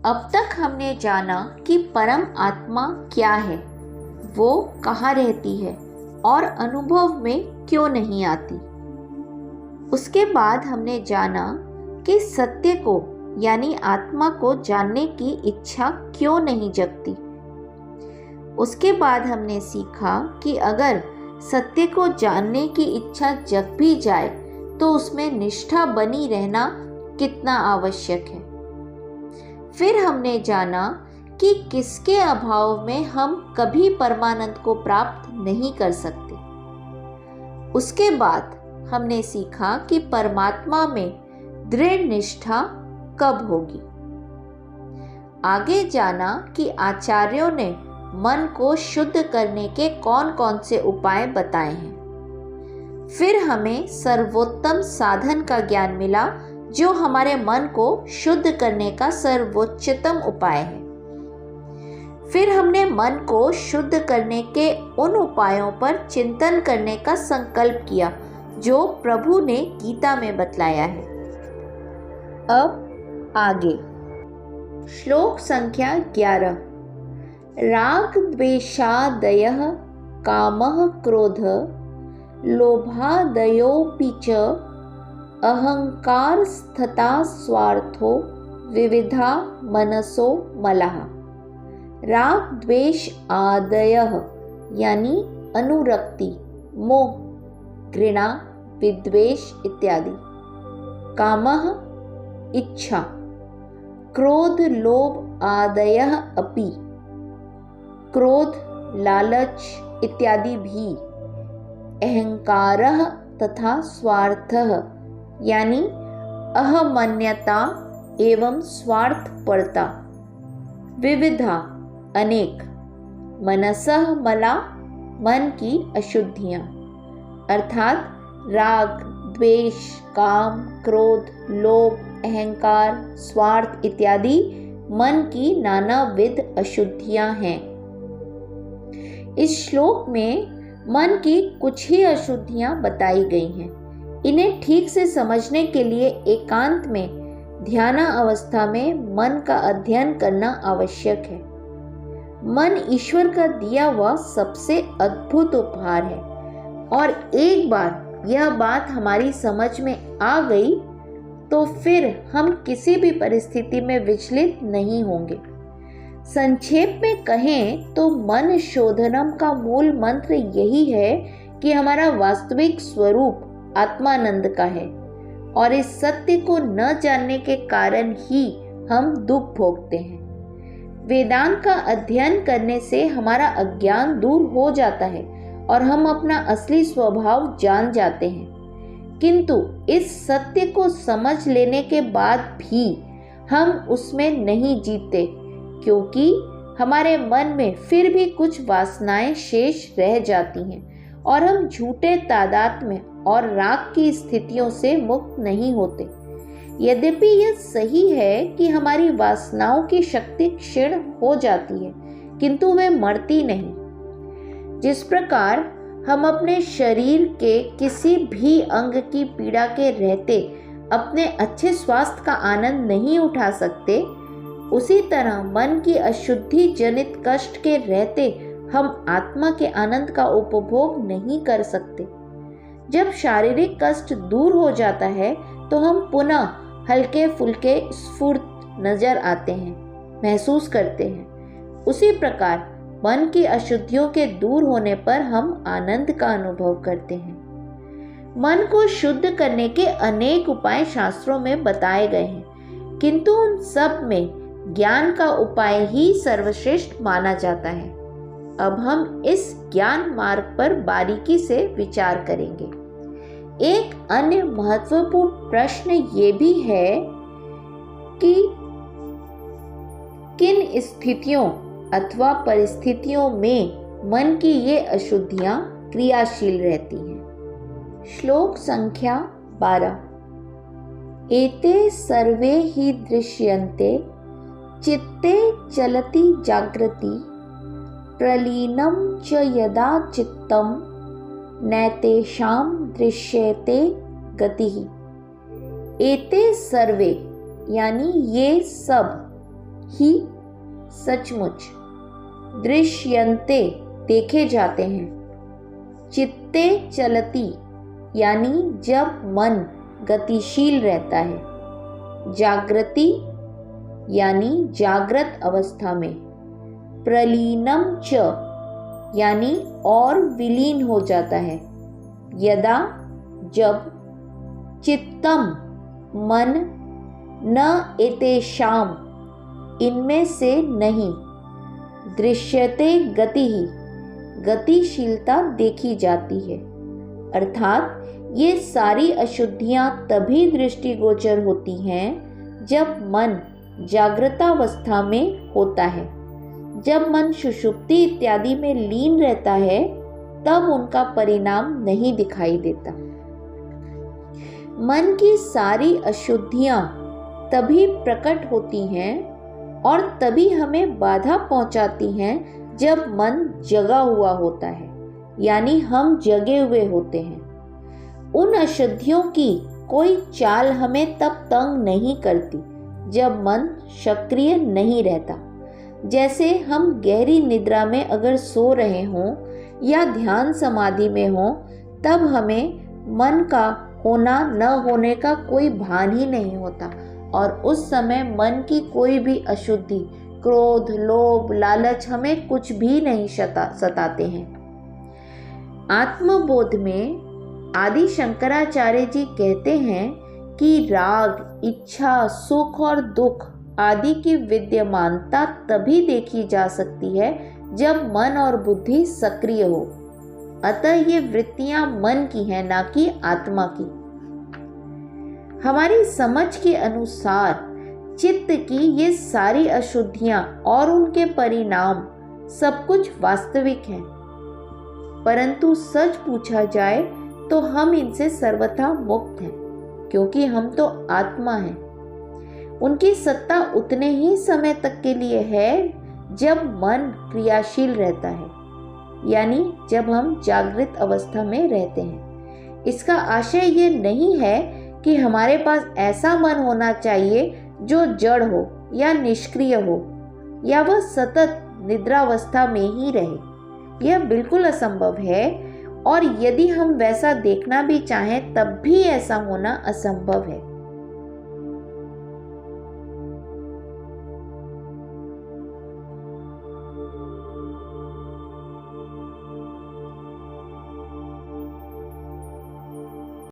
अब तक हमने जाना कि परम आत्मा क्या है, वो कहाँ रहती है और अनुभव में क्यों नहीं आती। उसके बाद हमने जाना कि सत्य को यानी आत्मा को जानने की इच्छा क्यों नहीं जगती। उसके बाद हमने सीखा कि अगर सत्य को जानने की इच्छा जग भी जाए तो उसमें निष्ठा बनी रहना कितना आवश्यक है। फिर हमने जाना कि किसके अभाव में हम कभी परमानंद को प्राप्त नहीं कर सकते। उसके बाद हमने सीखा कि परमात्मा में दृढ़ निष्ठा कब होगी। आगे जाना कि आचार्यों ने मन को शुद्ध करने के कौन कौन से उपाय बताए हैं। फिर हमें सर्वोत्तम साधन का ज्ञान मिला जो हमारे मन को शुद्ध करने का सर्वोच्चतम उपाय है। फिर हमने मन को शुद्ध करने के उन उपायों पर चिंतन करने का संकल्प किया जो प्रभु ने गीता में बतलाया है। अब आगे श्लोक संख्या 11। राग द्वेषादयः कामः क्रोधः लोभादयोऽपि च अहंकारस्तथा स्वार्थो विविधा मनसो मलः। राग द्वेष आदयः यानी अनुरक्ति, मोह, घृणा, विद्वेष इत्यादि। कामः इच्छा, क्रोध, लोभ आदयः अपि, क्रोध, लालच इत्यादि भी। अहंकारः तथा स्वार्थः यानी अहमन्यता एवं स्वार्थपरता। विविधा अनेक। मनसः मला मन की अशुद्धियाँ, अर्थात राग, द्वेष, काम, क्रोध, लोभ, अहंकार, स्वार्थ इत्यादि मन की नानाविध अशुद्धियाँ हैं। इस श्लोक में मन की कुछ ही अशुद्धियाँ बताई गई हैं। इन्हें ठीक से समझने के लिए एकांत में ध्यान अवस्था में मन का अध्ययन करना आवश्यक है। मन ईश्वर का दिया हुआ सबसे अद्भुत उपहार है और एक बार यह बात हमारी समझ में आ गई तो फिर हम किसी भी परिस्थिति में विचलित नहीं होंगे। संक्षेप में कहें तो मन शोधनम का मूल मंत्र यही है कि हमारा वास्तविक स्वरूप आत्मानंद का है और इस सत्य को न जानने के कारण ही हम दुख भोगते हैं। वेदांत का अध्ययन करने से हमारा अज्ञान दूर हो जाता है और हम अपना असली स्वभाव जान जाते हैं। किंतु इस सत्य को समझ लेने के बाद भी हम उसमें नहीं जीते क्योंकि हमारे मन में फिर भी कुछ वासनाएं शेष रह जाती हैं और हम झूठे तादाद में और राग की स्थितियों से मुक्त नहीं होते। यद्यपि यह सही है कि हमारी वासनाओं की शक्ति क्षीण हो जाती है किंतु वे मरती नहीं। जिस प्रकार हम अपने शरीर के किसी भी अंग की पीड़ा के रहते अपने अच्छे स्वास्थ्य का आनंद नहीं उठा सकते, उसी तरह मन की अशुद्धि जनित कष्ट के रहते हम आत्मा के आनंद का उपभोग नहीं कर सकते। जब शारीरिक कष्ट दूर हो जाता है तो हम पुनः हल्के फुल्के स्फूर्त नजर आते हैं, महसूस करते हैं। उसी प्रकार मन की अशुद्धियों के दूर होने पर हम आनंद का अनुभव करते हैं। मन को शुद्ध करने के अनेक उपाय शास्त्रों में बताए गए हैं किंतु उन सब में ज्ञान का उपाय ही सर्वश्रेष्ठ माना जाता है। अब हम इस ज्ञान मार्ग पर बारीकी से विचार करेंगे। एक अन्य महत्वपूर्ण प्रश्न ये भी है कि किन स्थितियों अथवा परिस्थितियों में मन की ये अशुद्धियां क्रियाशील रहती हैं। श्लोक संख्या 12। एते सर्वे ही दृश्यन्ते चित्ते चलति जागृति प्रलीनं च यदा चित्तम नैतेषां दृश्यते गतिः। एते सर्वे यानी ये सब ही सचमुच, दृश्यन्ते देखे जाते हैं, चित्ते चलती यानी जब मन गतिशील रहता है, जागृति यानी जागृत अवस्था में, प्रलीनम च यानी और विलीन हो जाता है, यदा जब, चित्तम मन, न एतेषाम इनमें से नहीं, दृश्यते गति ही गतिशीलता देखी जाती है। अर्थात ये सारी अशुद्धियां तभी दृष्टिगोचर होती हैं जब मन जागृतावस्था में होता है। जब मन सुषुप्ति इत्यादि में लीन रहता है तब उनका परिणाम नहीं दिखाई देता। मन की सारी अशुद्धियां तभी प्रकट होती हैं और तभी हमें बाधा पहुंचाती हैं जब मन जगा हुआ होता है, यानी हम जगे हुए होते हैं। उन अशुद्धियों की कोई चाल हमें तब तंग नहीं करती जब मन सक्रिय नहीं रहता। जैसे हम गहरी निद्रा में अगर सो रहे हों या ध्यान समाधि में हों, तब हमें मन का होना न होने का कोई भान ही नहीं होता और उस समय मन की कोई भी अशुद्धि, क्रोध, लोभ, लालच हमें कुछ भी नहीं सताते हैं। आत्मबोध में आदि शंकराचार्य जी कहते हैं कि राग, इच्छा, सुख और दुख आदि की विद्यमानता तभी देखी जा सकती है जब मन और बुद्धि सक्रिय हो। अतः ये वृत्तियां मन की हैं, ना कि आत्मा की। हमारी समझ के अनुसार चित्त की ये सारी अशुद्धियां और उनके परिणाम सब कुछ वास्तविक हैं, परंतु सच पूछा जाए तो हम इनसे सर्वथा मुक्त हैं, क्योंकि हम तो आत्मा हैं। उनकी सत्ता उतने ही समय तक के लिए है जब मन क्रियाशील रहता है, यानी जब हम जागृत अवस्था में रहते हैं। इसका आशय ये नहीं है कि हमारे पास ऐसा मन होना चाहिए जो जड़ हो या निष्क्रिय हो या वह सतत निद्रावस्था में ही रहे। यह बिल्कुल असंभव है और यदि हम वैसा देखना भी चाहें तब भी ऐसा होना असंभव है।